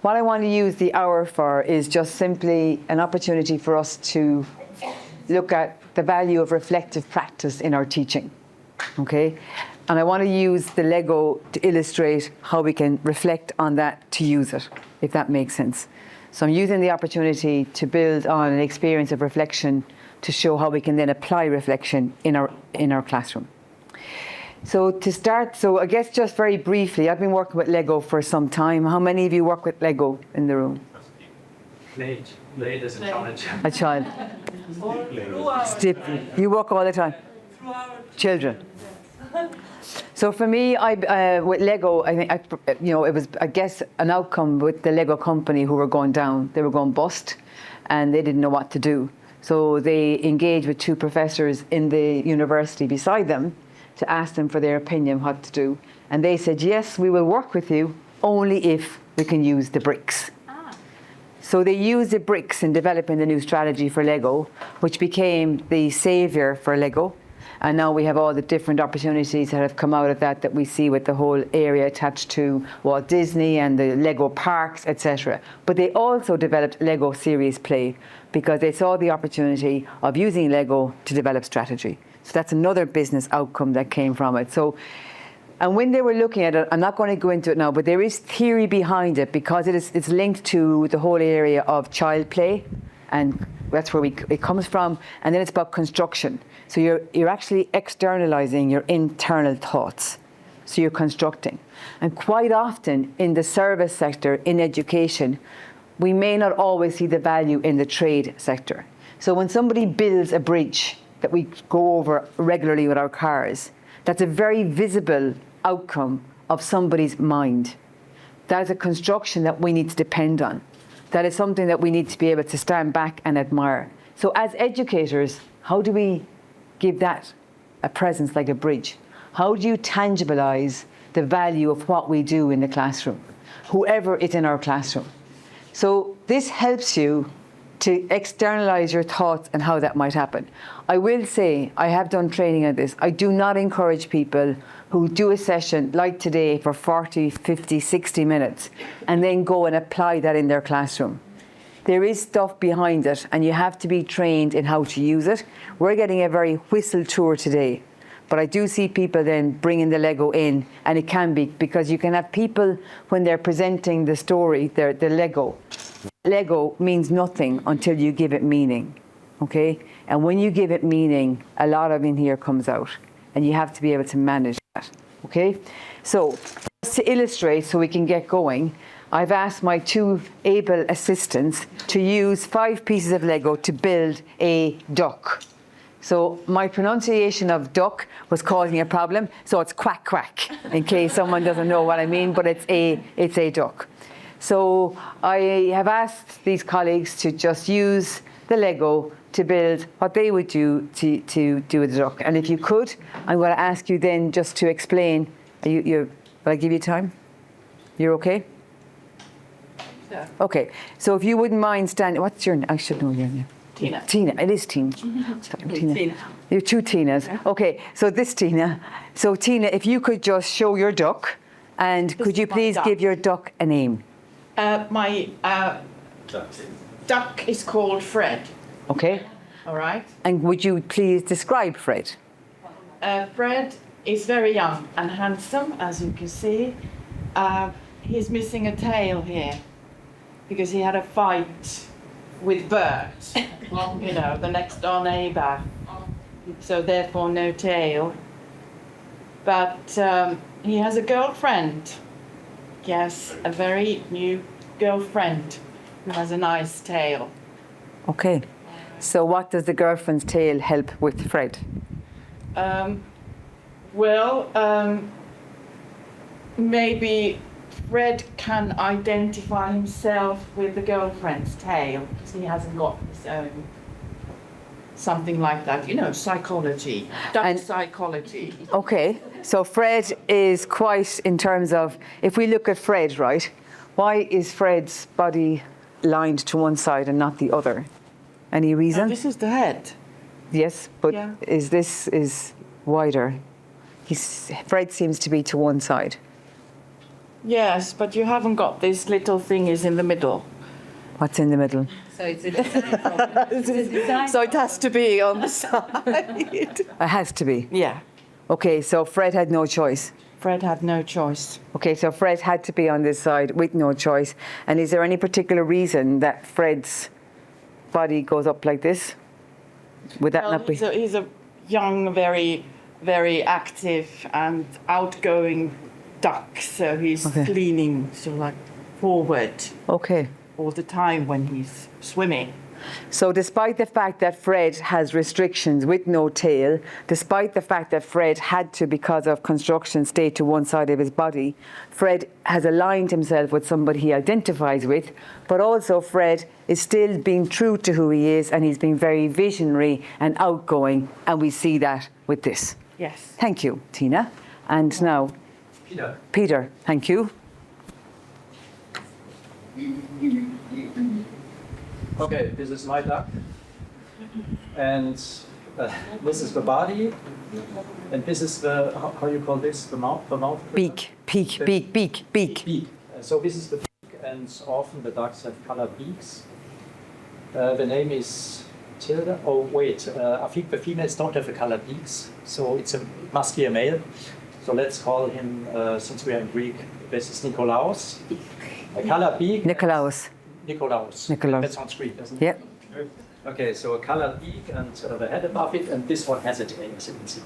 what I want to use the hour for is just simply an opportunity for us to look at the value of reflective practice in our teaching, okay? And I want to use the Lego to illustrate how we can reflect on that to use it, if that makes sense. So I'm using the opportunity to build on an experience of reflection to show how we can then apply reflection in our classroom. So to start, so I guess just very briefly, I've been working with Lego for some time. How many of you work with Lego in the room? Played as a child. A child. You work all the time? Children. So for me, with Lego, I think it was, I guess, an outcome with the Lego company who were going down. They were going bust, and they didn't know what to do. So they engaged with 2 professors in the university beside them to ask them for their opinion what to do. And they said, yes, we will work with you only if we can use the bricks. So they used the bricks in developing the new strategy for Lego, which became the savior for Lego. And now we have all the different opportunities that have come out of that we see with the whole area attached to Walt Disney and the Lego parks, etc. But they also developed LegoSERIOUSPlay because they saw the opportunity of using Lego to develop strategy. So that's another business outcome that came from it. So, and when they were looking at it, I'm not going to go into it now, but there is theory behind it because it's linked to the whole area of child play, and that's where it comes from. And then it's about construction. So you're actually externalizing your internal thoughts. So you're constructing. And quite often in the service sector, in education, we may not always see the value in the trade sector. So when somebody builds a bridge that we go over regularly with our cars, that's a very visible outcome of somebody's mind. That is a construction that we need to depend on. That is something that we need to be able to stand back and admire. So as educators, how do we give that a presence like a bridge? How do you tangibilize the value of what we do in the classroom, whoever is in our classroom? So this helps you to externalize your thoughts and how that might happen. I will say, I have done training on this. I do not encourage people who do a session like today for 40, 50, 60 minutes and then go and apply that in their classroom. There is stuff behind it and you have to be trained in how to use it. We're getting a very whistle tour today, but I do see people then bringing the Lego in, and it can be, because you can have people when they're presenting the story, the Lego. Lego means nothing until you give it meaning, okay? And when you give it meaning, a lot of in here comes out, and you have to be able to manage that, okay? So, just to illustrate so we can get going, I've asked my 2 able assistants to use 5 pieces of Lego to build a duck. So my pronunciation of duck was causing a problem, so it's quack quack, in case someone doesn't know what I mean, but it's a duck. So I have asked these colleagues to just use the Lego to build what they would do to do with the duck. And if you could, I'm going to ask you then just to explain. Will I give you time? You're okay? Yeah. Okay. So if you wouldn't mind standing, what's your name? I should know your name. Tina. Tina. It is Tina. Tina. You're 2 Tinas. Yeah. Okay. So this Tina. So Tina, if you could just show your duck, and could you please give your duck a name? My duck is called Fred. Okay. All right. And would you please describe Fred? Fred is very young and handsome, as you can see. He's missing a tail here because he had a fight with birds. You know, the next door neighbour. So therefore no tail. But he has a girlfriend. Yes, a very new girlfriend who has a nice tail. Okay. So what does the girlfriend's tail help with Fred? Maybe Fred can identify himself with the girlfriend's tail because he hasn't got his own. Something like that, you know, psychology, duck psychology. Okay, so Fred is quite, in terms of, if we look at Fred, right, why is Fred's body lined to one side and not the other? Any reason? This is the head. Yes, but Yeah. is wider. Fred seems to be to one side. Yes, but you haven't got these little thingies in the middle. What's in the middle? So it's a design problem. It's a design So it has to be on the side. It has to be. Yeah, Okay, so Fred had no choice. Fred had no choice. Okay, so Fred had to be on this side with no choice. And is there any particular reason that Fred's body goes up like this? Would that Well, not be? he's a young, very, very active and outgoing duck, so he's Okay. leaning sort of like forward Okay. all the time when he's swimming. So despite the fact that Fred has restrictions with no tail, despite the fact that Fred had to, because of construction, stay to one side of his body, Fred has aligned himself with somebody he identifies with, but also Fred is still being true to who he is, and he's being very visionary and outgoing, and we see that with this. Yes. Thank you, Tina. And now, Peter. Peter, thank you. Okay, this is my duck. And this is the body. And this is the, how you call this? The mouth? The mouth? Beak, beak, beak, beak, beak. Beak. So this is the beak, and often the ducks have colored beaks. The name is Tilda. Oh, wait, I think the females don't have a colored beaks, so must be a male. So let's call him, since we are in Greek, this is Nikolaos. A colored beak. Nikolaos. Nikolaos. Nikolaos. That sounds Greek, doesn't it? Yeah. Okay, so a colored beak and the head above it, and this one has a tail, as you can see.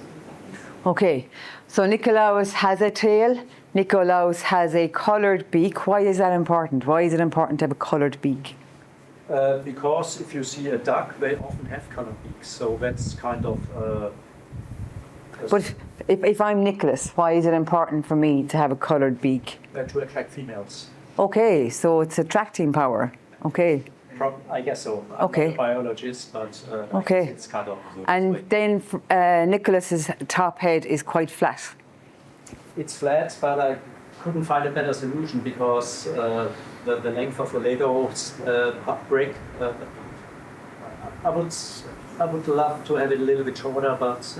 Okay, so Nikolaos has a tail. Nikolaos has a coloured beak. Why is that important? Why is it important to have a coloured beak? Because if you see a duck, they often have colored beaks, so that's kind of. But if I'm Nicholas, why is it important for me to have a coloured beak? To attract females. Okay, so it's attracting power. Okay, I guess so. I'm Okay. not a biologist, but Okay. it's kind of. and then Nicholas's top head is quite flat. It's flat, but I couldn't find a better solution because the length of the Lego brick. I would love to have it a little bit shorter, but.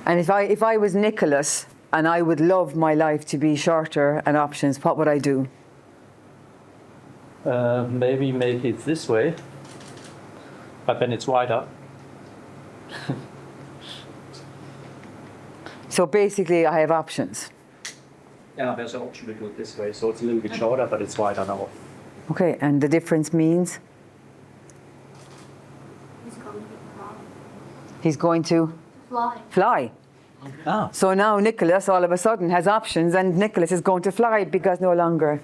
And if I was Nicholas and I would love my life to be shorter and options, what would I do? Maybe make it this way, but then it's wider. So basically I have options. Yeah, there's an option to do it this way, so it's a little bit shorter, but it's wider now. Okay, and the difference means he's going to fly. Ah. So now Nicholas all of a sudden has options, and Nicholas is going to fly because no longer.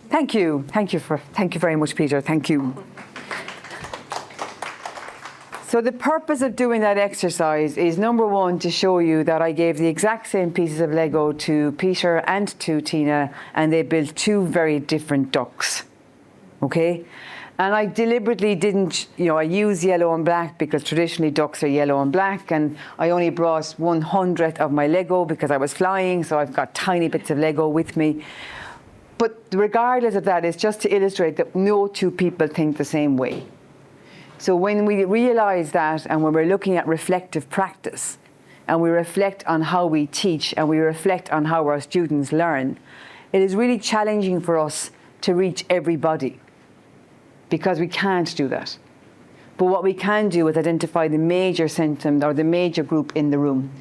Thank you very much, Peter. Thank you. So the purpose of doing that exercise is, number one, to show you that I gave the exact same pieces of Lego to Peter and to Tina, and they built two very different ducks. Okay? And I deliberately didn't, I use yellow and black because traditionally ducks are yellow and black, and I only brought 1/100th of my Lego because I was flying, so I've got tiny bits of Lego with me. But regardless of that, it's just to illustrate that no two people think the same way. So when we realise that, and when we're looking at reflective practice, and we reflect on how we teach, and we reflect on how our students learn, it is really challenging for us to reach everybody, because we can't do that. But what we can do is identify the major symptom or the major group in the room.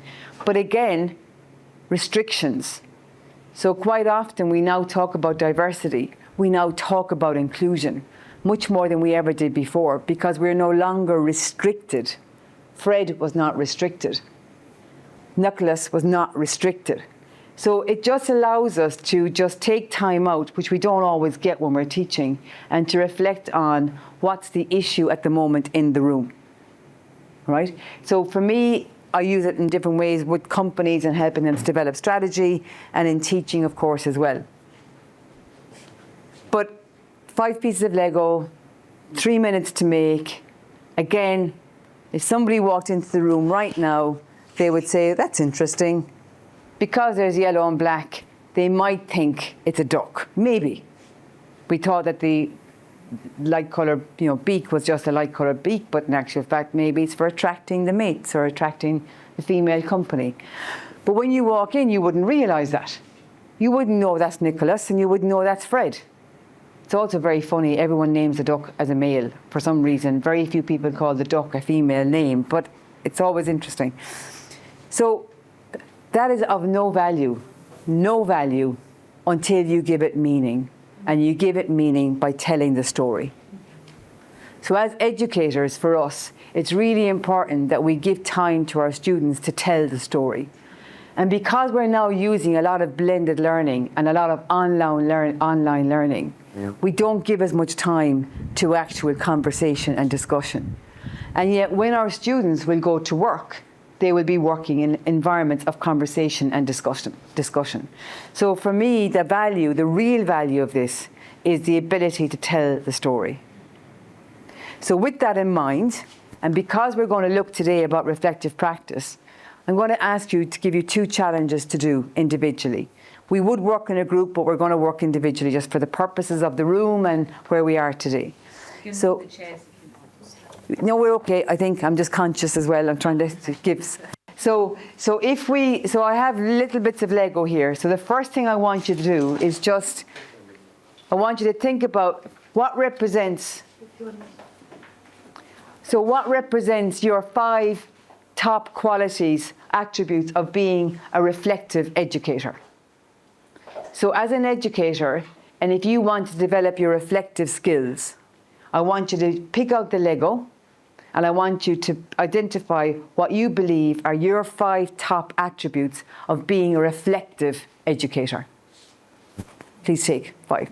But again, restrictions. So quite often we now talk about diversity. We now talk about inclusion, much more than we ever did before, because we're no longer restricted. Fred was not restricted. Nicholas was not restricted. So it just allows us to just take time out, which we don't always get when we're teaching, and to reflect on what's the issue at the moment in the room, right? So for me, I use it in different ways with companies and helping them to develop strategy, and in teaching, of course, as well. But 5 pieces of Lego, 3 minutes to make. Again, if somebody walked into the room right now, they would say, that's interesting. Because there's yellow and black, they might think it's a duck. Maybe. We thought that the light colour, beak was just a light coloured beak, but in actual fact, maybe it's for attracting the mates or attracting the female company. But when you walk in, you wouldn't realise that. you wouldn't know that's Nicholas and you wouldn't know that's Fred. It's also very funny, everyone names a duck as a male for some reason. Very few people call the duck a female name, but it's always interesting. So that is of no value until you give it meaning. And you give it meaning by telling the story. So as educators, for us, it's really important that we give time to our students to tell the story. And because we're now using a lot of blended learning and a lot of online learning, we don't give as much time to actual conversation and discussion. And yet when our students will go to work, they will be working in environments of conversation and discussion. So for me, the real value of this is the ability to tell the story. So with that in mind, and because we're going to look today about reflective practice, I'm going to ask you to give you 2 challenges to do individually. We would work in a group, but we're going to work individually just for the purposes of the room and where we are today. So, no, we're okay. I think I'm just conscious as well. I'm trying to give. So I have little bits of Lego here. So the first thing I want you to do is I want you to think about what represents your 5 top qualities, attributes of being a reflective educator. So as an educator, and if you want to develop your reflective skills, I want you to pick out the Lego, and I want you to identify what you believe are your 5 top attributes of being a reflective educator. Please take 5.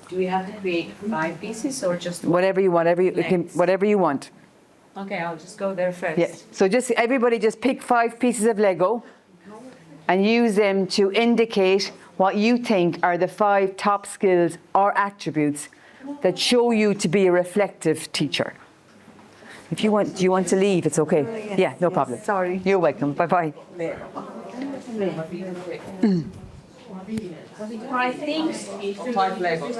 Do we have to create 5 pieces or just one? Whatever you want, whatever you want. Okay, I'll just go there first. Yeah. So everybody just pick 5 pieces of Lego and use them to indicate what you think are the 5 top skills or attributes that show you to be a reflective teacher. If you want, do you want to leave? It's okay. Yeah, no problem. Sorry. You're welcome. Bye-bye. I think 5 Legos.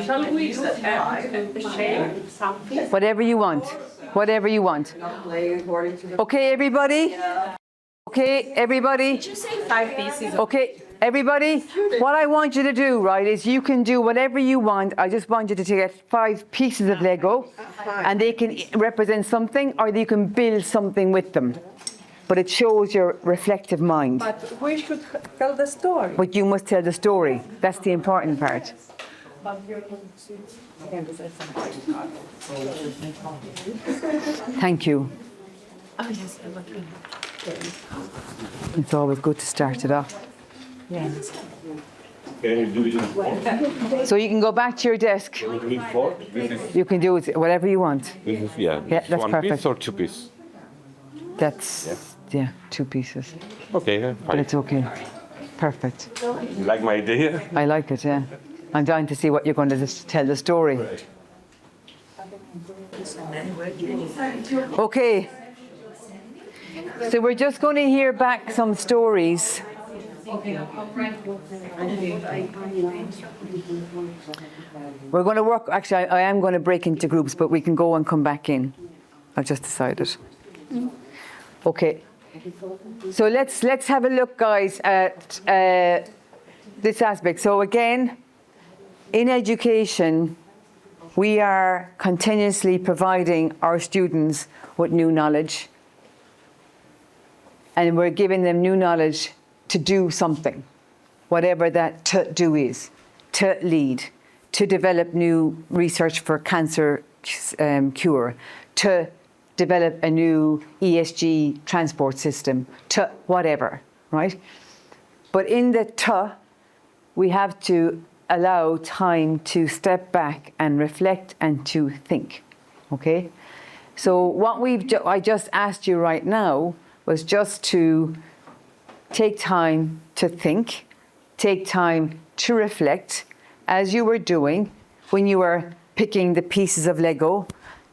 Shall we share something? Whatever you want. Whatever you want. Okay, everybody? Okay, everybody? Did you say 5 pieces? Okay, everybody? What I want you to do, right, is you can do whatever you want. I just want you to get 5 pieces of Lego, and they can represent something, or you can build something with them. But it shows your reflective mind. But we should tell the story. But you must tell the story. That's the important part. Thank you. It's always good to start it off. Yes. Can you do it in 4? So you can go back to your desk. Can you do it in 4? This is, You can do it whatever you want. yeah, that's one perfect. piece or 2 pieces? That's, yeah, 2 pieces. Okay, But fine. it's okay. Perfect. You like my idea? I like it, yeah. I'm dying to see what you're going to just tell the story. Okay. So we're just going to hear back some stories. We're going to work, actually I am going to break into groups, but we can go and come back in. I've just decided. Okay. So let's have a look, guys, at this aspect. So again, in education, we are continuously providing our students with new knowledge. And we're giving them new knowledge to do something, whatever that to do is, to lead, to develop new research for cancer cure, to develop a new ESG transport system, to whatever, right? But in the to, we have to allow time to step back and reflect and to think, okay? So what I just asked you right now was just to take time to think, take time to reflect, as you were doing when you were picking the pieces of Lego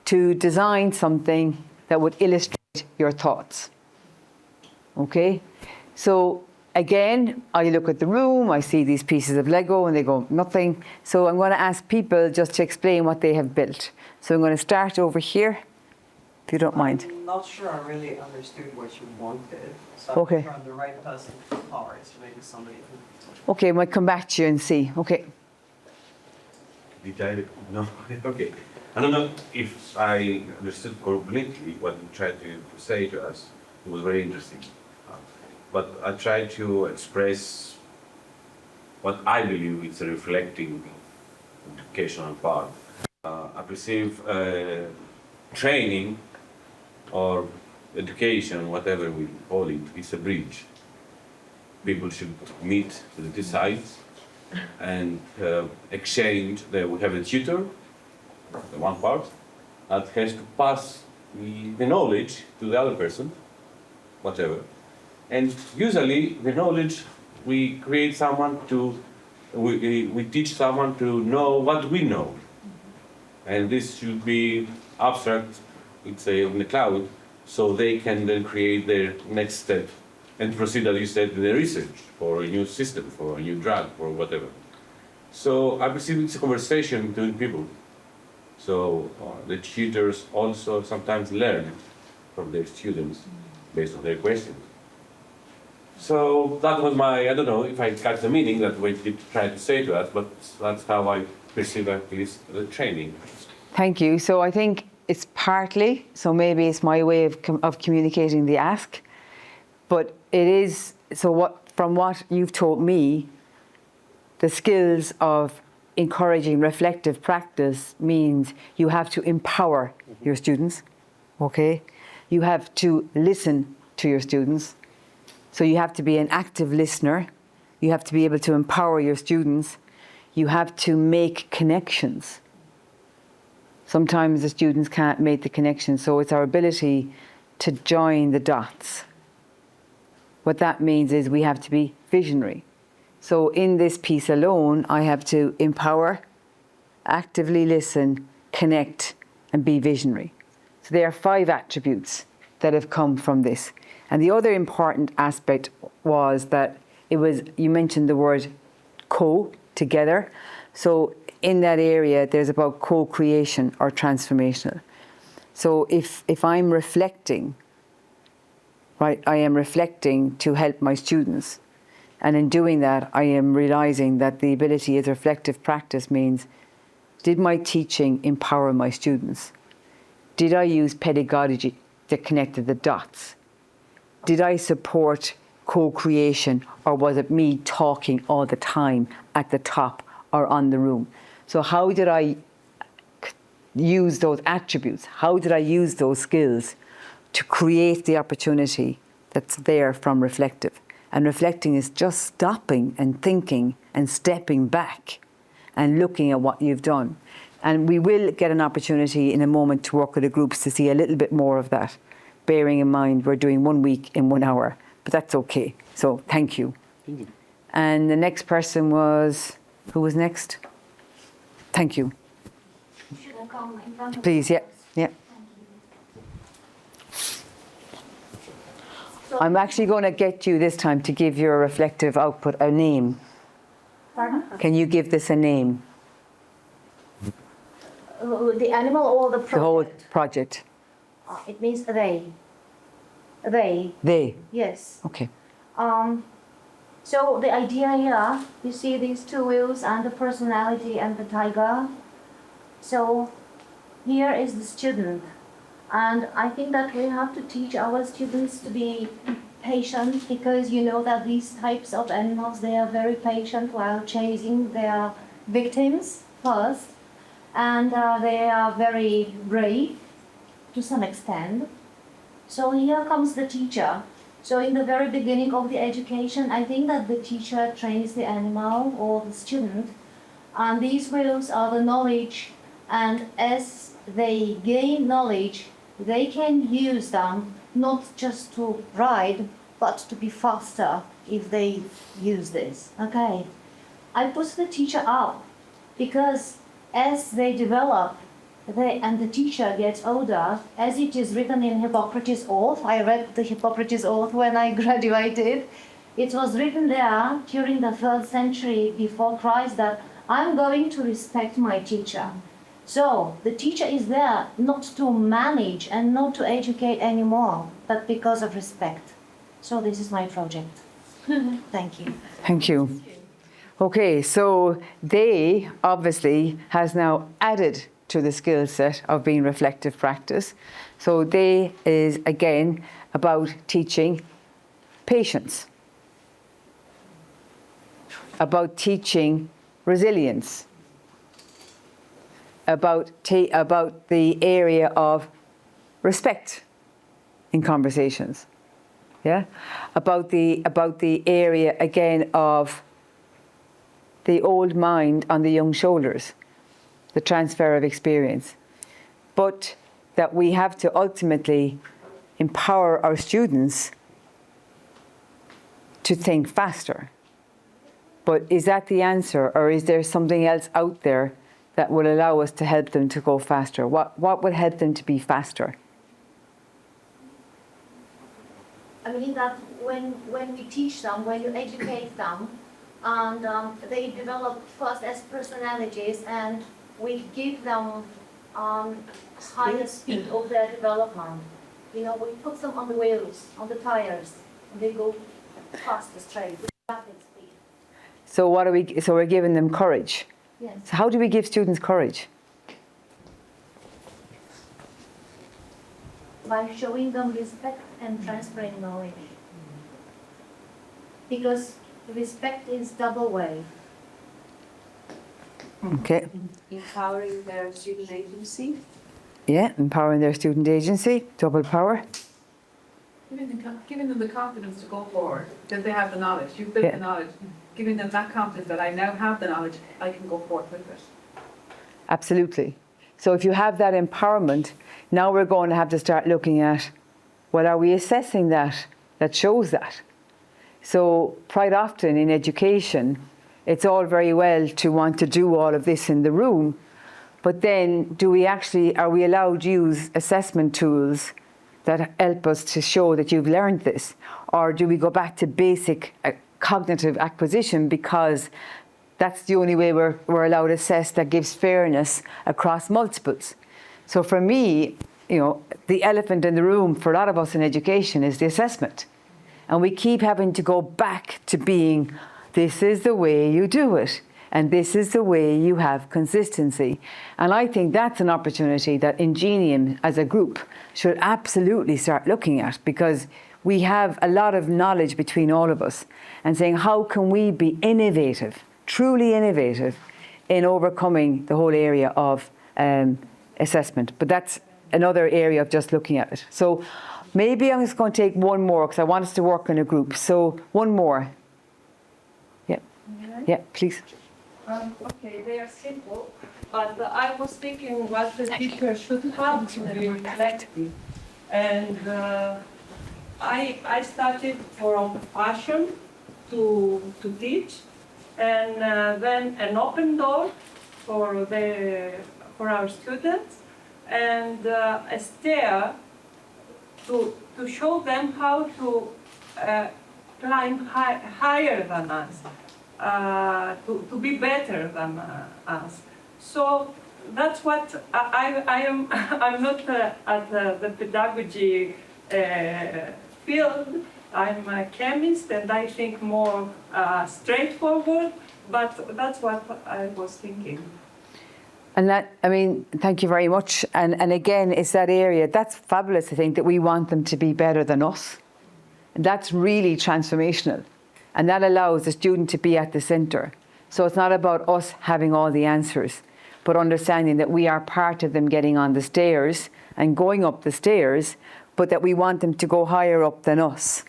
to design something that would illustrate your thoughts. Okay? So again, I look at the room, I see these pieces of Lego and they go, nothing. So I'm going to ask people just to explain what they have built. So I'm going to start over here. if you don't mind. I'm not sure I really understood what you wanted. So Okay. I'm sure I'm the right person to start. Maybe somebody who... Okay, we'll come back to you and see. Okay. Did I? No. Okay. I don't know if I understood completely what you tried to say to us. It was very interesting. But I tried to express what I believe is a reflecting educational part. I perceive training or education, whatever we call it, is a bridge. People should meet at the sides and exchange. We have a tutor, the one part, that has to pass the knowledge to the other person, whatever. And usually the knowledge, we create someone to, we teach someone to know what we know. And this should be abstract, let's say, on the cloud, so they can then create their next step and proceed, as you said, in the research for a new system, for a new drug, or whatever. So I perceive it's a conversation between people. So the tutors also sometimes learn from their students based on their questions. So that was my, I don't know if I got the meaning that what you tried to say to us, but that's how I perceive at least the training. Thank you. So I think it's partly, so maybe it's my way of communicating the ask, but it is, so what, from what you've taught me, the skills of encouraging reflective practice means you have to empower your students, okay? You have to listen to your students. So you have to be an active listener. You have to be able to empower your students. You have to make connections. Sometimes the students can't make the connections, so it's our ability to join the dots. What that means is we have to be visionary. So in this piece alone, I have to empower, actively listen, connect, and be visionary. So there are 5 attributes that have come from this. And the other important aspect was that it was, you mentioned the word co, together. So in that area, there's about co-creation or transformational. So if I'm reflecting, right, I am reflecting to help my students. And in doing that, I am realizing that the ability as reflective practice means, did my teaching empower my students? Did I use pedagogy that connected the dots? Did I support co-creation, or was it me talking all the time at the top or on the room? So how did I use those attributes? How did I use those skills to create the opportunity that's there from reflective? And reflecting is just stopping and thinking and stepping back and looking at what you've done. And we will get an opportunity in a moment to work with the groups to see a little bit more of that, bearing in mind we're doing 1 week in 1 hour, but that's okay. So thank you. Thank you. And the next person was, who was next? Thank you. Should I come in front of Please, you? yeah. So, I'm actually going to get you this time to give your reflective output a name. pardon? Can you give this a name? The animal or the The whole project? project. It means they. They, They. yes. Okay. So the idea here, you see these 2 wheels and the personality and the tiger. So here is the student. And I think that we have to teach our students to be patient, because you know that these types of animals, they are very patient while chasing their victims first. And they are very brave to some extent. So here comes the teacher. So in the very beginning of the education, I think that the teacher trains the animal or the student. And these wheels are the knowledge. And as they gain knowledge, they can use them not just to ride, but to be faster if they use this. Okay. I put the teacher up because as they develop, and the teacher gets older, as it is written in Hippocrates' Oath. I read the Hippocrates' Oath when I graduated. It was written there during the 3rd century before Christ that I'm going to respect my teacher. So the teacher is there not to manage and not to educate anymore, but because of respect. So this is my project. Thank you. Thank you. Okay, so they obviously has now added to the skill set of being reflective practice. So they is again about teaching patience, about teaching resilience, about the area of respect in conversations, yeah, about the area again of the old mind on the young shoulders, the transfer of experience, but that we have to ultimately empower our students to think faster. But is that the answer, or is there something else out there that will allow us to help them to go faster? What would help them to be faster? I mean that when we teach them, when you educate them, and they develop first as personalities, and we give them higher speed of their development. You know, we put them on the wheels, on the tires, and they go faster, straight, with rapid speed. So what are we? So we're giving them courage. Yes. So how do we give students courage? By showing them respect and transferring knowledge. Because respect is double way. Okay. Empowering their student agency. Yeah, empowering their student agency, double power. Giving them the confidence to go forward, because they have the knowledge. You've built the knowledge. Giving them that confidence that I now have the knowledge, I can go forward with it. Absolutely. So if you have that empowerment, now we're going to have to start looking at, well, are we assessing that shows that? So quite often in education, it's all very well to want to do all of this in the room, but then are we allowed to use assessment tools that help us to show that you've learned this? Or do we go back to basic cognitive acquisition, because that's the only way we're allowed to assess that gives fairness across multiples? So for me, you know, the elephant in the room for a lot of us in education is the assessment. And we keep having to go back to being, this is the way you do it, and this is the way you have consistency. And I think that's an opportunity that INGENIUM as a group should absolutely start looking at, because we have a lot of knowledge between all of us, and saying how can we be innovative, truly innovative, in overcoming the whole area of assessment. But that's another area of just looking at it. So maybe I'm just going to take one more, because I want us to work in a group. So one more. Yeah, yeah, please. Okay, they are simple, but I was thinking what the teacher should have to be reflective. And I started from passion to teach, and then an open door for our students, and a stair to show them how to climb higher than us, to be better than us. So that's what I am. I'm not at the pedagogy field. I'm a chemist, and I think more straightforward. But that's what I was thinking. And that, I mean, thank you very much. And again, it's that area, that's fabulous, I think, that we want them to be better than us. And that's really transformational. And that allows the student to be at the centre. So it's not about us having all the answers, but understanding that we are part of them getting on the stairs and going up the stairs, but that we want them to go higher up than us,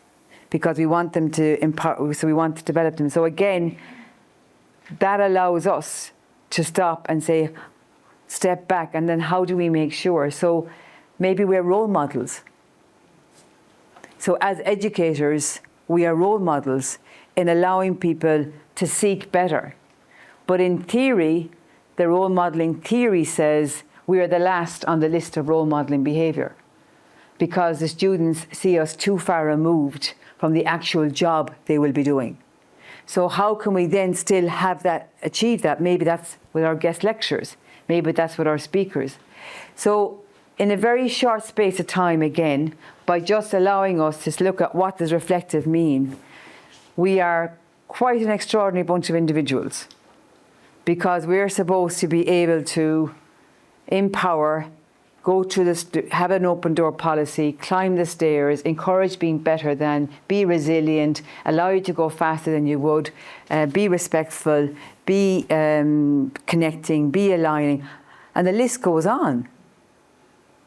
because we want them to empower, so we want to develop them. So again, that allows us to stop and say, step back, and then how do we make sure? So maybe we're role models. So as educators, we are role models in allowing people to seek better. But in theory, the role modeling theory says we are the last on the list of role modeling behaviour, because the students see us too far removed from the actual job they will be doing. So how can we then still have that, achieve that? Maybe that's with our guest lecturers. Maybe that's with our speakers. So in a very short space of time, again, by just allowing us to look at what does reflective mean, we are quite an extraordinary bunch of individuals, because we're supposed to be able to empower, go to have an open door policy, climb the stairs, encourage being better than, be resilient, allow you to go faster than you would, be respectful, be connecting, be aligning, and the list goes on,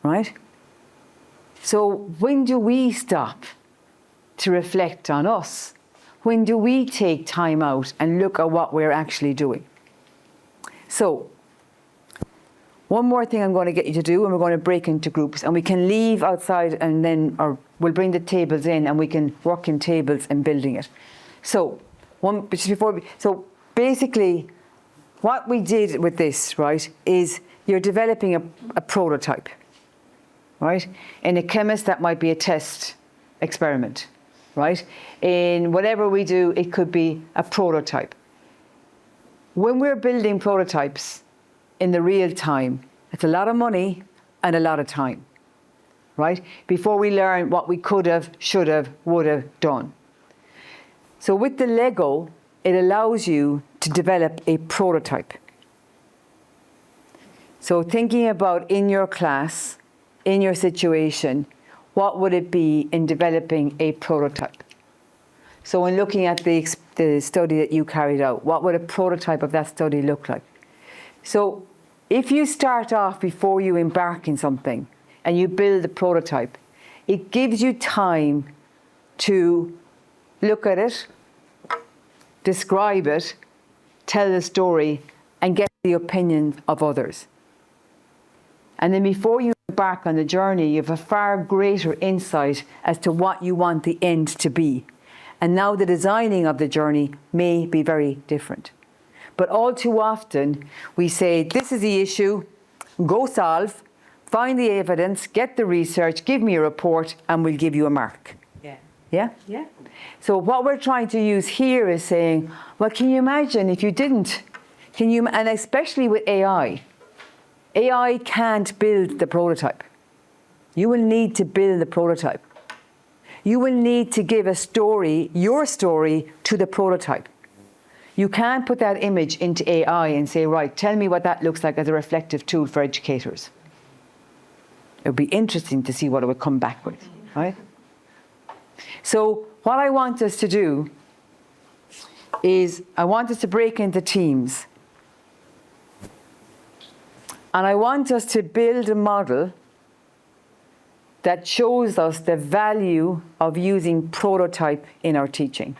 right? So when do we stop to reflect on us? When do we take time out and look at what we're actually doing? So, one more thing I'm going to get you to do, and we're going to break into groups, and we can leave outside, and then, or we'll bring the tables in, and we can work in tables and building it. So, so basically, what we did with this, right, is you're developing a prototype, right? In a chemist, that might be a test experiment, right? In whatever we do, it could be a prototype. When we're building prototypes in the real time, it's a lot of money and a lot of time, right? Before we learn what we could have, should have, would have done. So with the Lego, it allows you to develop a prototype. So thinking about in your class, in your situation, what would it be in developing a prototype? So when looking at the study that you carried out, what would a prototype of that study look like? So if you start off before you embark in something and you build a prototype, it gives you time to look at it, describe it, tell the story, and get the opinion of others. And then before you embark on the journey, you have a far greater insight as to what you want the end to be. And now the designing of the journey may be very different. But all too often, we say, this is the issue, go solve, find the evidence, get the research, give me a report, and we'll give you a mark. Yeah. Yeah? Yeah. So what we're trying to use here is saying, well, can you imagine if you didn't? And especially with AI, AI can't build the prototype. You will need to build the prototype. You will need to give a story, your story, to the prototype. You can't put that image into AI and say, right, tell me what that looks like as a reflective tool for educators. It would be interesting to see what it would come back with, right? So what I want us to do is I want us to break into teams. And I want us to build a model that shows us the value of using prototype in our teaching.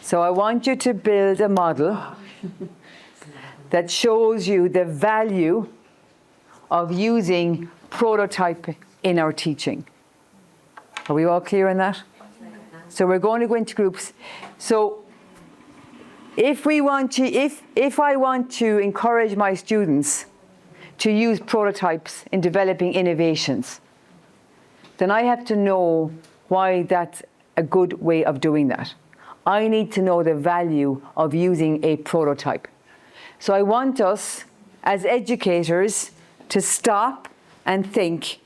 So I want you to build a model that shows you the value of using prototype in our teaching. Are we all clear on that? So we're going to go into groups. So if I want to encourage my students to use prototypes in developing innovations, then I have to know why that's a good way of doing that. I need to know the value of using a prototype. So I want us, as educators, to stop and think,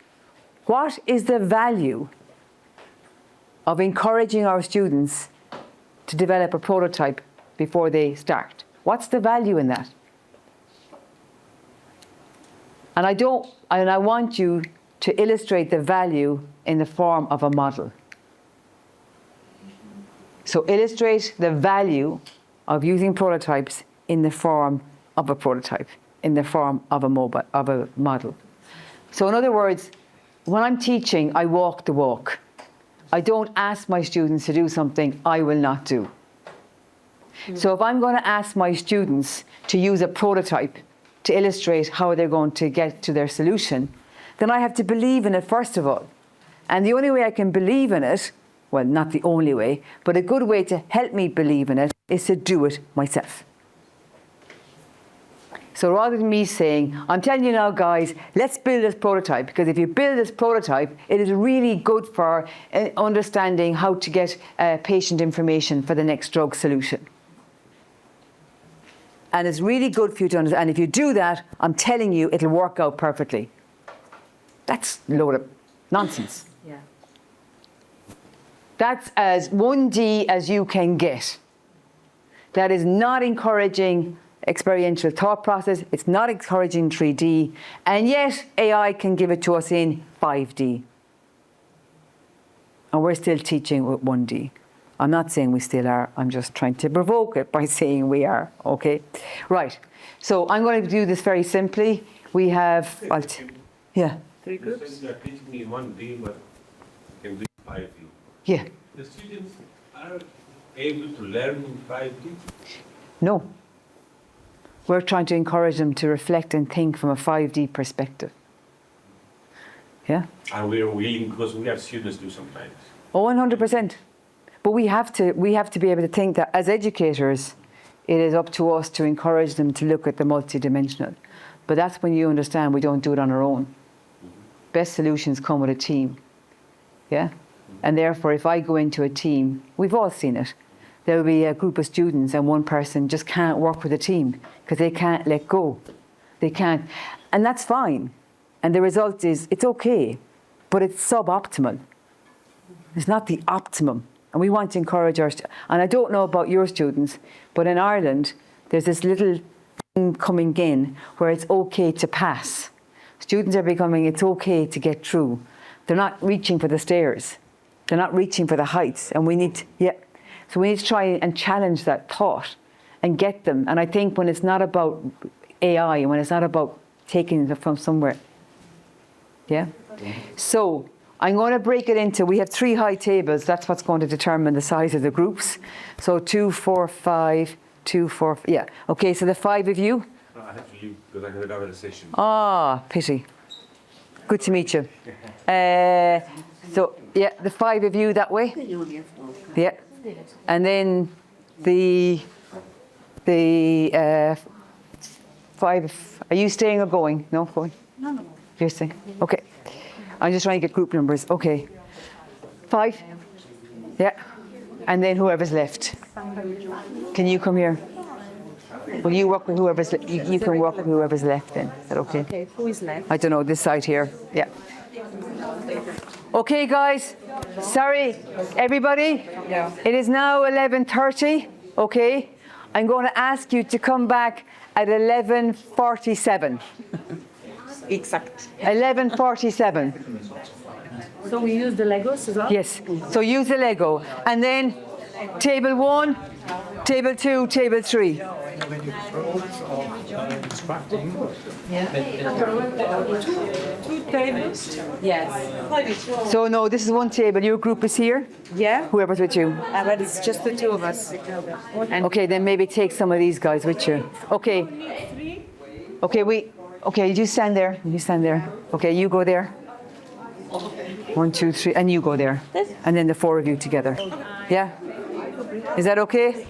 what is the value of encouraging our students to develop a prototype before they start? What's the value in that? And I want you to illustrate the value in the form of a model. So illustrate the value of using prototypes in the form of a prototype, in the form of a model. So in other words, when I'm teaching, I walk the walk. I don't ask my students to do something I will not do. So if I'm going to ask my students to use a prototype to illustrate how they're going to get to their solution, then I have to believe in it first of all. And the only way I can believe in it, well, not the only way, but a good way to help me believe in it is to do it myself. So rather than me saying, I'm telling you now, guys, let's build this prototype, because if you build this prototype, it is really good for understanding how to get patient information for the next drug solution. And it's really good for you to understand. And if you do that, I'm telling you, it'll work out perfectly. That's a load of nonsense. Yeah. That's as 1D as you can get. That is not encouraging experiential thought process. It's not encouraging 3D. And yet, AI can give it to us in 5D. And we're still teaching with 1D. I'm not saying we still are. I'm just trying to provoke it by saying we are. Okay? Right. So I'm going to do this very simply. We have... yeah. 3 groups? You are teaching me 1D, but you can do 5D. Yeah. The students are able to learn in 5D? No. We're trying to encourage them to reflect and think from a 5D perspective. Yeah? And we are willing, because we are students do sometimes. Oh, 100%. But we have to be able to think that as educators, it is up to us to encourage them to look at the multidimensional. But that's when you understand we don't do it on our own. Best solutions come with a team. Yeah? And therefore, if I go into a team, we've all seen it. There will be a group of students and one person just can't work with a team because they can't let go. They can't. And that's fine. And the result is, it's okay, but it's suboptimal. It's not the optimum. And we want to encourage our, and I don't know about your students, but in Ireland, there's this little thing coming in where it's okay to pass. Students are becoming, it's okay to get through. They're not reaching for the stairs. They're not reaching for the heights. And we need, so we need to try and challenge that thought and get them. And I think when it's not about AI and when it's not about taking it from somewhere, yeah? So I'm going to break it into, we have 3 high tables. That's what's going to determine the size of the groups. So 2, 4, 5, 2, 4, yeah. Okay, so the 5 of you. I have to leave because I had another session. Ah, pity. Good to meet you. So, yeah, the 5 of you that way. Yeah. And then the 5, are you staying or going? No, going? No. You're staying? Okay. I'm just trying to get group numbers. Okay. 5? Yeah. And then whoever's left. Can you come here? Will you work with whoever's left? You can work with whoever's left then. Is that okay? Okay, who is left? I don't know, this side here. Yeah. Okay, guys. Sorry, everybody. Yeah. It is now 11:30. Okay. I'm going to ask you to come back at 11:47. Exact. 11:47. So we use the Legos as well? Yes. So use the Lego. And then table 1, table 2, table 3. Instructing. Two tables. Yes. So no, this is one table. Your group is here. Yeah. Whoever's with you. But it's just the 2 of us. Okay, then maybe take some of these guys with you. Okay. Okay, you stand there. You stand there. Okay, you go there. 1, 2, 3, and you go there. And then the 4 of you together. Yeah? Is that okay? Is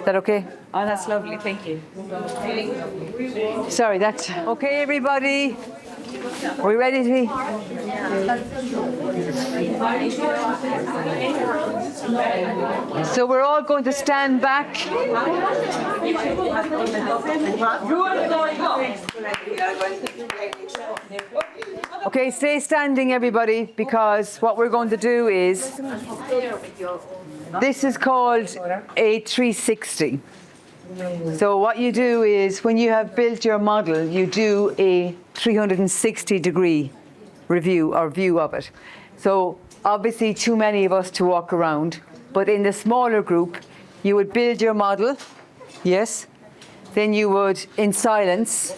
that okay? Oh, that's lovely. Thank you. Sorry, that's okay, everybody. Are we ready to be? So we're all going to stand back. Okay, stay standing, everybody, because what we're going to do is, this is called a 360. So what you do is, when you have built your model, you do a 360-degree review or view of it. So obviously too many of us to walk around, but in the smaller group, you would build your model, yes, then you would, in silence,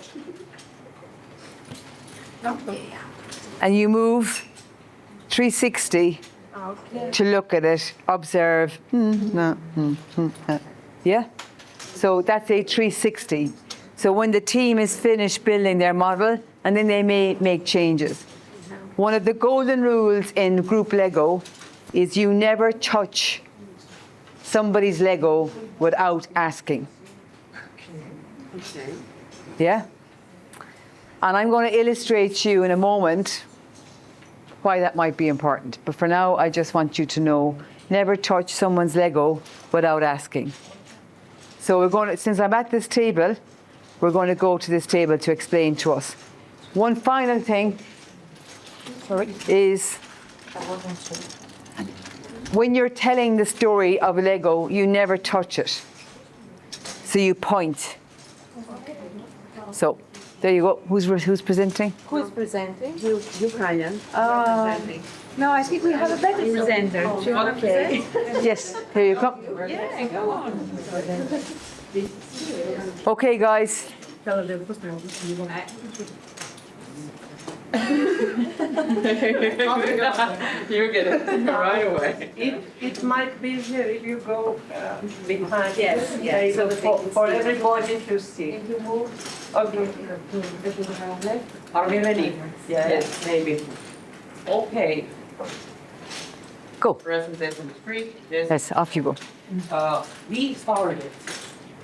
and you move 360 to look at it, observe, yeah? So that's a 360. So when the team is finished building their model, and then they may make changes. One of the golden rules in group Lego is you never touch somebody's Lego without asking. Yeah? And I'm going to illustrate to you in a moment why that might be important. But for now, I just want you to know, never touch someone's Lego without asking. So we're going to, since I'm at this table, we're going to go to this table to explain to us. One final thing is when you're telling the story of Lego, you never touch it. So you point. So there you go. Who's presenting? Who's presenting? You, Brian. No, I think we have a better presenter. Do you want to present? Yes, here you come. Yeah, go on. Okay, guys. You get it right away. It might be easier if you go behind. Yes, yes. So for everybody to see. Okay. Are we ready? Yes, maybe. Okay. Go. Presentation is free. Yes. Yes, off you go. We started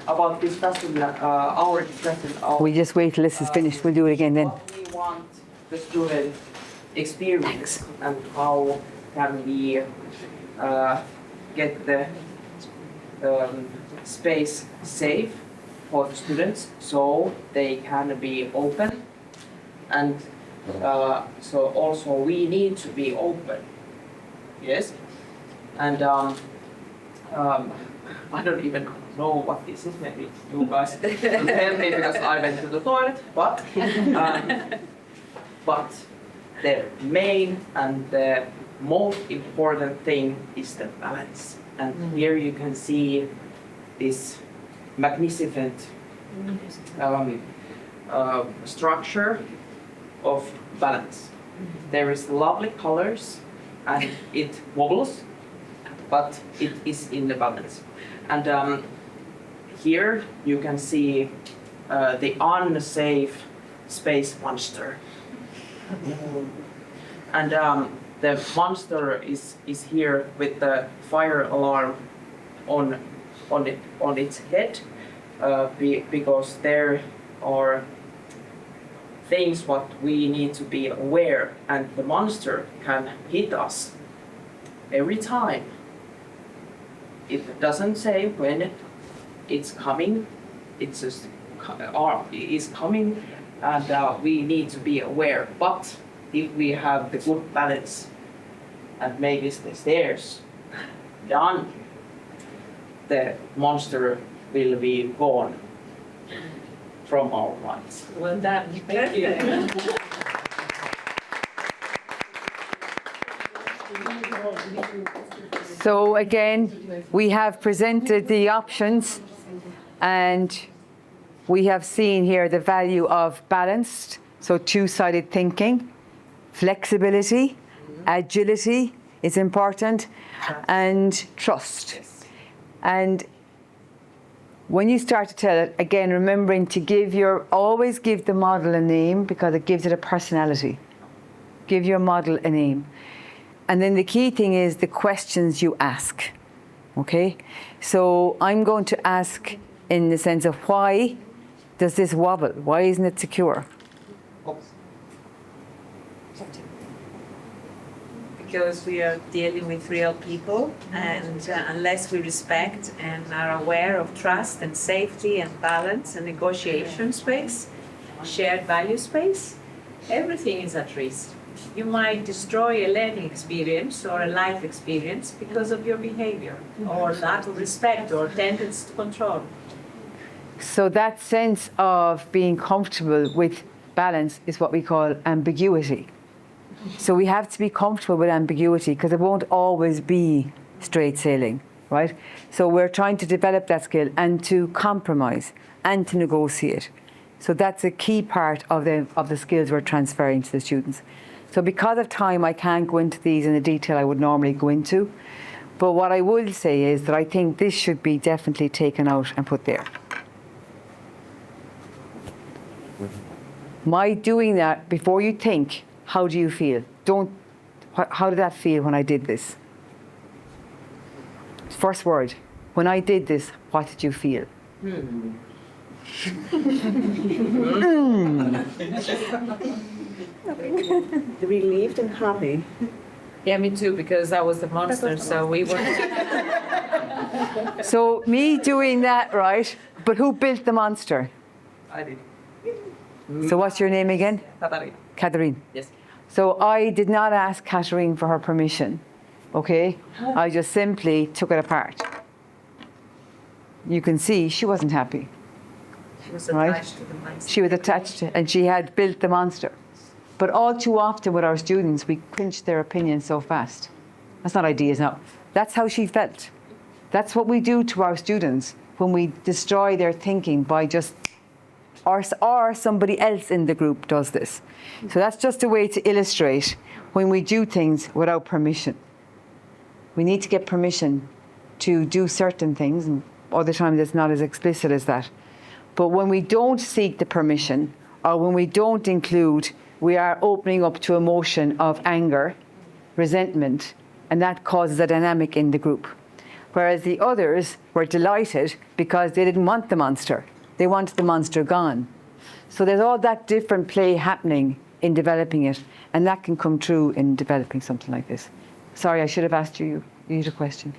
about discussing our discussion of We just wait till this is finished. We'll do it again then. what we want the student experience and how can we get the space safe for the students so they can be open, and so also we need to be open. Yes, and I don't even know what this is. Maybe you guys will tell me because I went to the toilet. But the main and the most important thing is the balance. And here you can see this magnificent structure of balance. There is lovely colors and it wobbles, but it is in the balance. And here you can see the unsafe space monster. And the monster is here with the fire alarm on its head because there are things what we need to be aware, and the monster can hit us every time. It doesn't say when it's coming, it's just is coming, and we need to be aware. But if we have the good balance and maybe the stairs done, the monster will be gone from our minds. Well done. Thank you. So again, we have presented the options and we have seen here the value of balanced, so two-sided thinking, flexibility, agility is important, and trust. And when you start to tell it, again, remembering to always give the model a name because it gives it a personality. Give your model a name. And then the key thing is the questions you ask, okay? So I'm going to ask in the sense of why does this wobble? Why isn't it secure? Because we are dealing with real people, and unless we respect and are aware of trust and safety and balance and negotiation space, shared value space, everything is at risk. You might destroy a learning experience or a life experience because of your behavior or lack of respect or tendency to control. So that sense of being comfortable with balance is what we call ambiguity. So we have to be comfortable with ambiguity because it won't always be straight sailing, right? So we're trying to develop that skill and to compromise and to negotiate. So that's a key part of the skills we're transferring to the students. So because of time, I can't go into these in the detail I would normally go into. But what I will say is that I think this should be definitely taken out and put there. My doing that, before you think, how do you feel? How did that feel when I did this? First word, when I did this, what did you feel? Relieved and happy. Yeah, me too, because I was the monster, so we were. So me doing that, right? But who built the monster? I did. So what's your name again? Katarina. Catherine. Yes. So I did not ask Catherine for her permission, okay? I just simply took it apart. You can see she wasn't happy. She was Right. attached to the monster. She was attached and she had built the monster. But all too often with our students, we clinch their opinion so fast. That's not ideas now. That's how she felt. That's what we do to our students when we destroy their thinking by just, or somebody else in the group does this. So that's just a way to illustrate when we do things without permission. We need to get permission to do certain things, and other times it's not as explicit as that. But when we don't seek the permission, or when we don't include, we are opening up to emotion of anger, resentment, and that causes a dynamic in the group. Whereas the others were delighted because they didn't want the monster. They wanted the monster gone. So there's all that different play happening in developing it, and that can come true in developing something like this. Sorry, I should have asked you a question.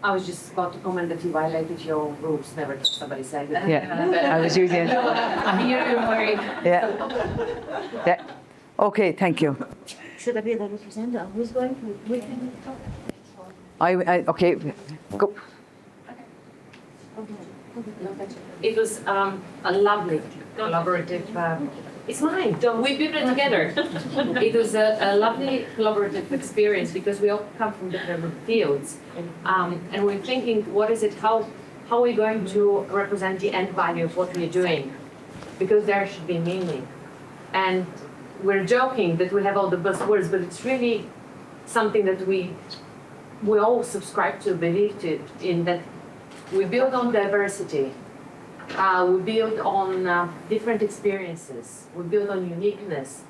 I was just about to comment that you violated your rules, never touch somebody's head. Yeah, I was using it. I'm here, don't worry. Yeah. Yeah. Okay, thank you. Should I be the representative? Who's going to? We can talk. Okay, go. It was a lovely collaborative. It's mine. We built it together. It was a lovely collaborative experience because we all come from different fields, and we're thinking, what is it? How are we going to represent the end value of what we're doing? Because there should be meaning, and we're joking that we have all the buzzwords, but it's really something that we all subscribe to, believe to, in that we build on diversity. We build on different experiences. We build on uniqueness.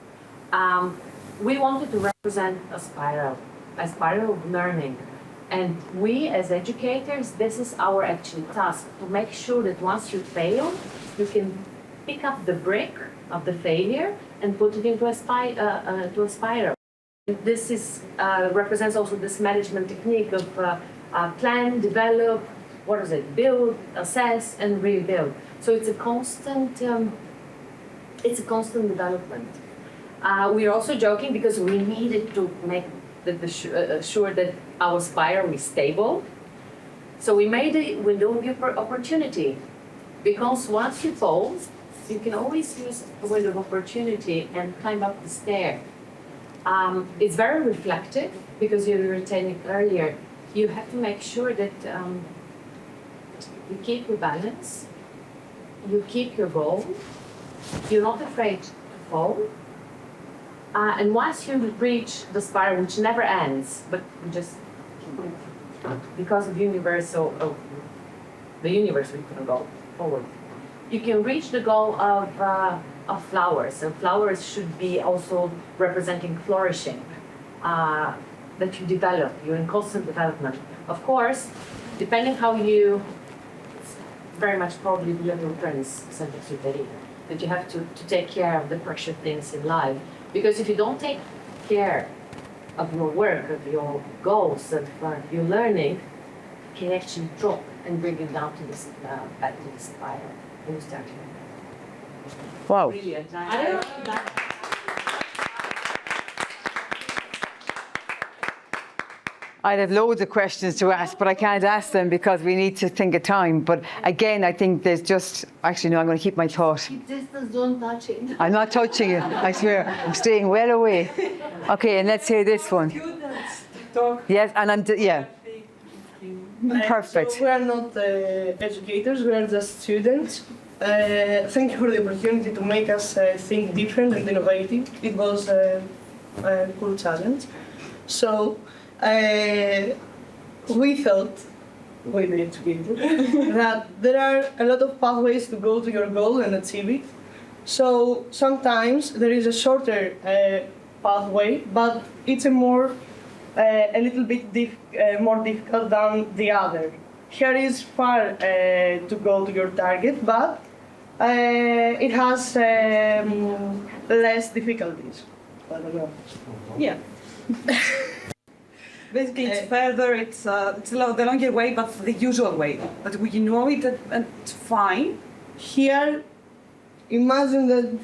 We wanted to represent a spiral of learning. And we as educators, this is our actual task, to make sure that once you fail, you can pick up the brick of the failure and put it into a spiral. This is, represents also this management technique of plan, develop, build, assess, and rebuild. So it's a constant development. We're also joking because we needed to make sure that our spiral is stable. So we made a window of opportunity, because once you fall, you can always use a window of opportunity and climb up the stair. It's very reflective because you were saying earlier, you have to make sure that you keep your balance, you keep your goal, you're not afraid to fall. And once you reach the spiral, which never ends, but just because of the universe, we couldn't go forward. You can reach the goal of flowers, and flowers should be also representing flourishing, that you develop, you're in constant development. Of course, depending how you, very much probably the other returns Saint-Exupéry, that you have to take care of the precious things in life. Because if you don't take care of your work, of your goals, of your learning, you can actually drop and bring it down to this, back to the spiral. And you start here. Wow. Brilliant. I'd have loads of questions to ask, but I can't ask them because we need to think of time. But again, I think there's just, actually no, I'm going to keep my thought. Distance, don't touch it. I'm not touching it, I swear. I'm staying well away. Okay, and let's hear this one. Students to talk. Yes, and yeah. Perfect. So we are not educators, we are just students. Thank you for the opportunity to make us think different and innovative. It was a cool challenge. So we thought, with the educator, that there are a lot of pathways to go to your goal and achieve it. So sometimes there is a shorter pathway, but it's a little bit more difficult than the other. Here is far to go to your target, but it has less difficulties. I don't know. Yeah. Basically, it's further, it's the longer way, but the usual way. But we know it and it's fine. Here, imagine that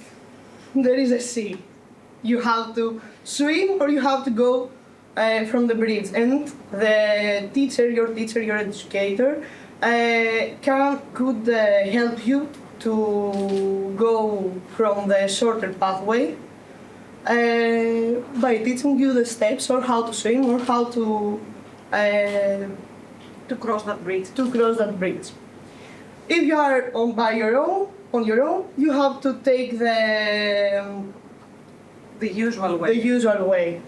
there is a sea. You have to swim or you have to go from the bridge. And the teacher, your educator, could help you to go from the shorter pathway by teaching you the steps or how to swim or how to cross that bridge. If you are on your own, you have to take the usual way.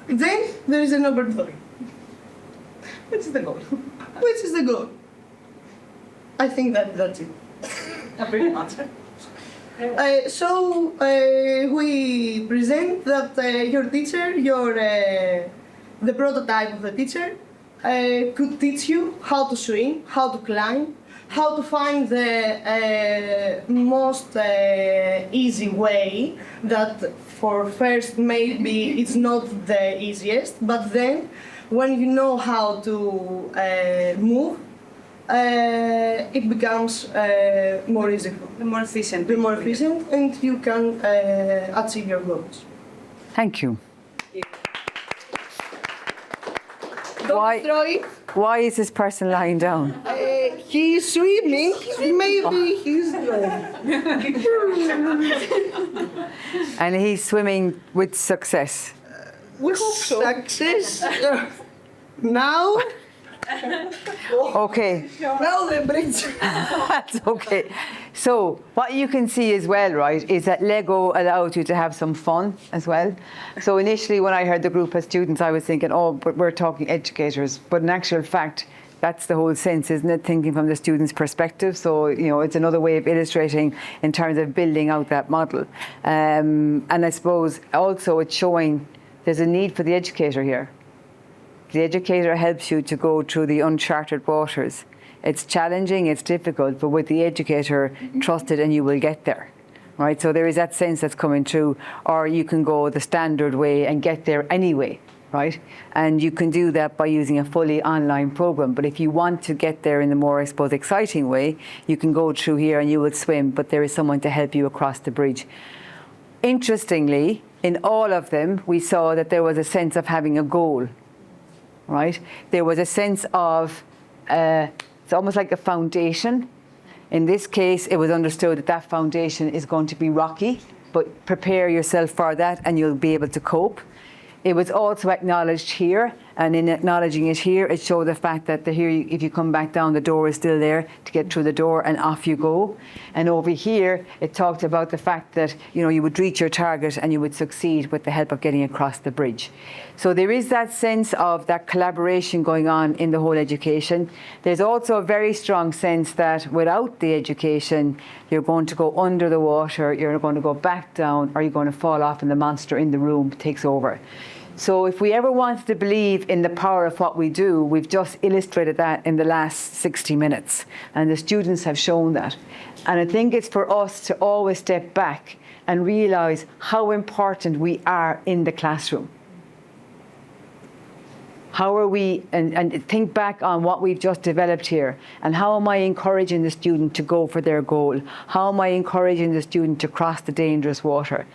Then there is a number 3. Which is the goal. I think that's it. Pretty much. So we present that your teacher, the prototype of the teacher, could teach you how to swim, how to climb, how to find the most easy way that for first maybe it's not the easiest, but then when you know how to move, it becomes more easy. The more efficient, and you can achieve your goals. Thank you. Don't Why is this person lying down? He's swimming. Maybe he's And he's swimming with success. with success. Now. Okay. Now the bridge. That's okay. So what you can see as well, right, is that Lego allows you to have some fun as well. So initially when I heard the group of students, I was thinking, oh, but we're talking educators. But in actual fact, that's the whole sense, isn't it? Thinking from the student's perspective. So, it's another way of illustrating in terms of building out that model. And I suppose also it's showing there's a need for the educator here. The educator helps you to go through the uncharted waters. It's challenging, it's difficult, but with the educator, trust it and you will get there, right? So there is that sense that's coming through, or you can go the standard way and get there anyway, right? And you can do that by using a fully online program. But if you want to get there in the more, I suppose, exciting way, you can go through here and you will swim, but there is someone to help you across the bridge. Interestingly, in all of them, we saw that there was a sense of having a goal. Right? There was a sense of, it's almost like a foundation. In this case, it was understood that that foundation is going to be rocky, but prepare yourself for that and you'll be able to cope. It was also acknowledged here, and in acknowledging it here, it showed the fact that if you come back down, the door is still there to get through the door and off you go. And over here, it talked about the fact that, you would reach your target and you would succeed with the help of getting across the bridge. So there is that sense of that collaboration going on in the whole education. There's also a very strong sense that without the education, you're going to go under the water, you're going to go back down, or you're going to fall off and the monster in the room takes over. So if we ever wanted to believe in the power of what we do, we've just illustrated that in the last 60 minutes. And the students have shown that. And I think it's for us to always step back and realise how important we are in the classroom. How are we, and think back on what we've just developed here, and how am I encouraging the student to go for their goal? How am I encouraging the student to cross the dangerous water?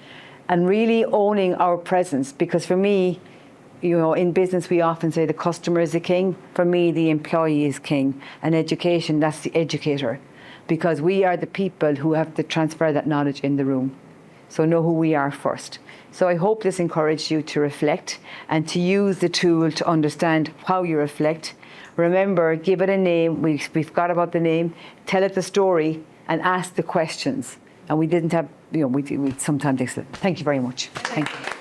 And really owning our presence, because for me, in business we often say the customer is the king. For me, the employee is king. And education, that's the educator. Because we are the people who have to transfer that knowledge in the room. So know who we are first. So I hope this encouraged you to reflect and to use the tool to understand how you reflect. Remember, give it a name. We forgot about the name. Tell it the story and ask the questions. And we didn't have, we sometimes. Thank you very much. Thank you.